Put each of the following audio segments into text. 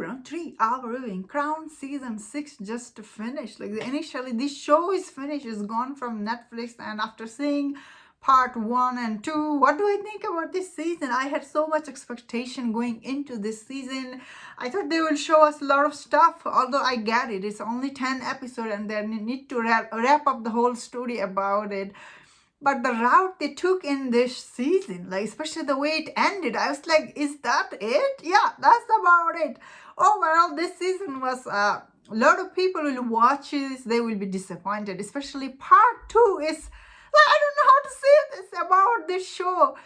3-hour viewing. Crown season 6 just finished. Like initially, this show is finished, it's gone from Netflix, and after seeing part 1 and 2, what do I think about this season? I had so much expectation going into this season. I thought they will show us a lot of stuff, although I get it, it's only 10 episodes and they need to wrap up the whole story about it. But the route they took in this season, like especially the way it ended, I was like, is that it? Yeah, that's about it. Overall, this season was a lot of people will watch this, they will be disappointed. Especially part 2 is like, I don't know how to say this about this show.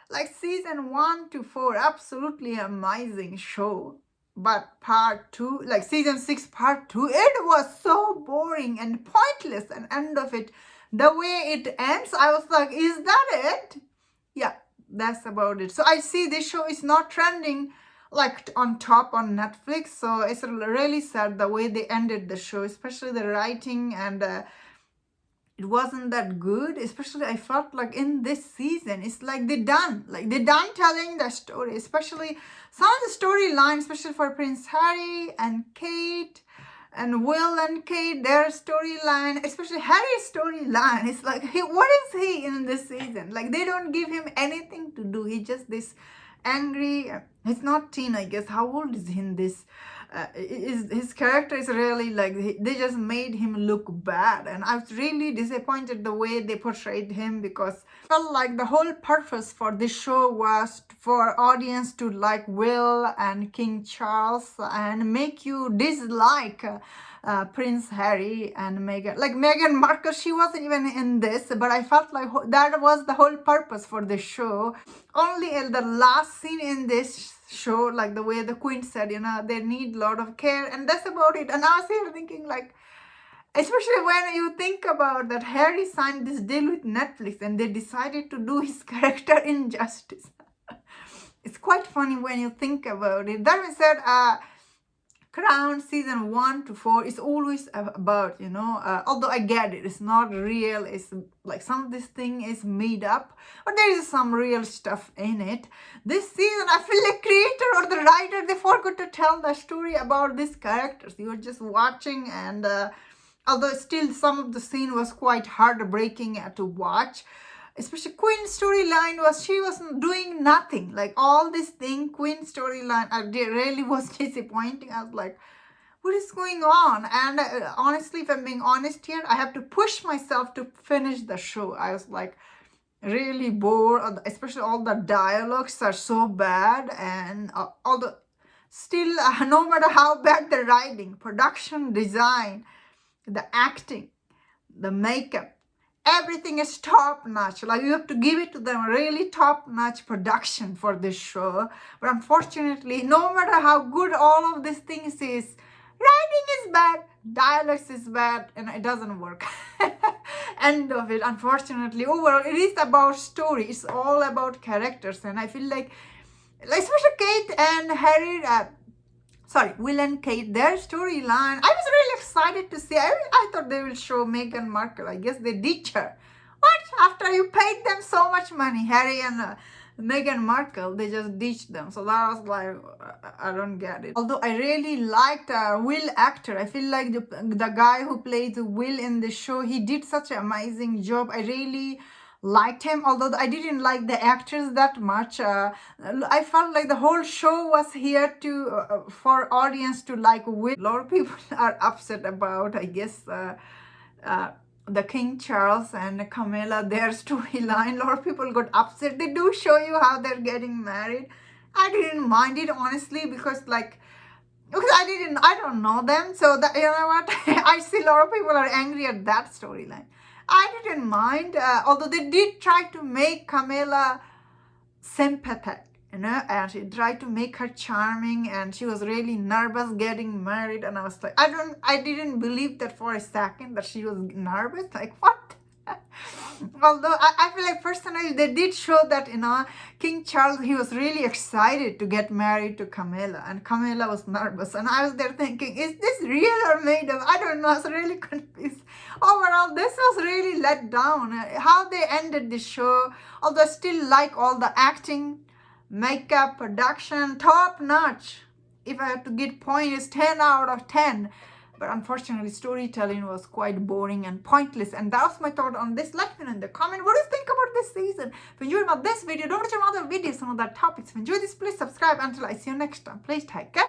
Like season 1 to 4, absolutely amazing show. But part 2, like season 6, part 2, it was so boring and pointless. And end of it, the way it ends, I was like, is that it? Yeah, that's about it. So I see this show is not trending like on top on Netflix. So it's really sad the way they ended the show, especially the writing, and it wasn't that good. Especially I felt like in this season, it's like they're done telling the story, especially some of the storyline, especially for Prince Harry and Kate and Will and Kate, their storyline, especially Harry's storyline. It's like, what is he in this season? Like they don't give him anything to do. He's just this angry. He's not teen, I guess. How old is he in this? His character is really like, they just made him look bad, and I was really disappointed the way they portrayed him, because I felt like the whole purpose for this show was for audience to like Will and King Charles and make you dislike Prince Harry and Meghan. Like Meghan Markle, she wasn't even in this, but I felt like that was the whole purpose for the show. Only in the last scene in this show, like the way the Queen said, they need a lot of care, and that's about it. And I was here thinking, like, especially when you think about that Harry signed this deal with Netflix and they decided to do his character injustice. It's quite funny when you think about it. That being said, Crown season 1 to 4 is always about, although I get it, it's not real, it's like some of this thing is made up, but there is some real stuff in it. This season, I feel like creator or the writer, they forgot to tell the story about these characters. You were just watching, and although still some of the scene was quite heartbreaking to watch. Especially Queen's storyline she was doing nothing. Like all this thing, Queen's storyline, really was disappointing. I was like, what is going on? And honestly, if I'm being honest here, I have to push myself to finish the show. I was like really bored, especially all the dialogues are so bad, and although still, no matter how bad the writing, production design, the acting, the makeup, everything is top notch. Like you have to give it to them, really top notch production for this show. But unfortunately, no matter how good all of these things is, writing is bad, dialogues is bad, and it doesn't work. End of it. Unfortunately, overall, it is about story. It's all about characters, and I feel like especially Kate and Harry. Will and Kate, their storyline, I was really excited to see. I thought they will show Meghan Markle. I guess they ditched her. What? After you paid them so much money, Harry and Meghan Markle, they just ditched them. So that was like, I don't get it. Although I really liked Will actor. I feel like the guy who plays Will in the show, he did such an amazing job. I really liked him, although I didn't like the actors that much. I felt like the whole show was here to for audience to like Will. A lot of people are upset about, I guess, the King Charles and Camilla, their storyline. A lot of people got upset. They do show you how they're getting married. I didn't mind it, honestly, because I don't know them. So that, you know what, I see a lot of people are angry at that storyline. I didn't mind, although they did try to make Camilla sympathetic, and she tried to make her charming, and she was really nervous getting married, and I was like, I didn't believe that for a second that she was nervous. Like, what? Although I feel like personally they did show that, King Charles, he was really excited to get married to Camilla, and Camilla was nervous, and I was there thinking, is this real or made up? I don't know. I was really confused. Overall, this was really let down how they ended the show. Although I still like all the acting, makeup, production, top notch. if I have to get point, it's 10 out of 10. But unfortunately, storytelling was quite boring and pointless. And that was my thought on this. Let me know in the comment what do you think about this season. If you enjoyed this video, don't forget my other videos on other topics. If you enjoyed this, please subscribe. Until I see you next time, please take care.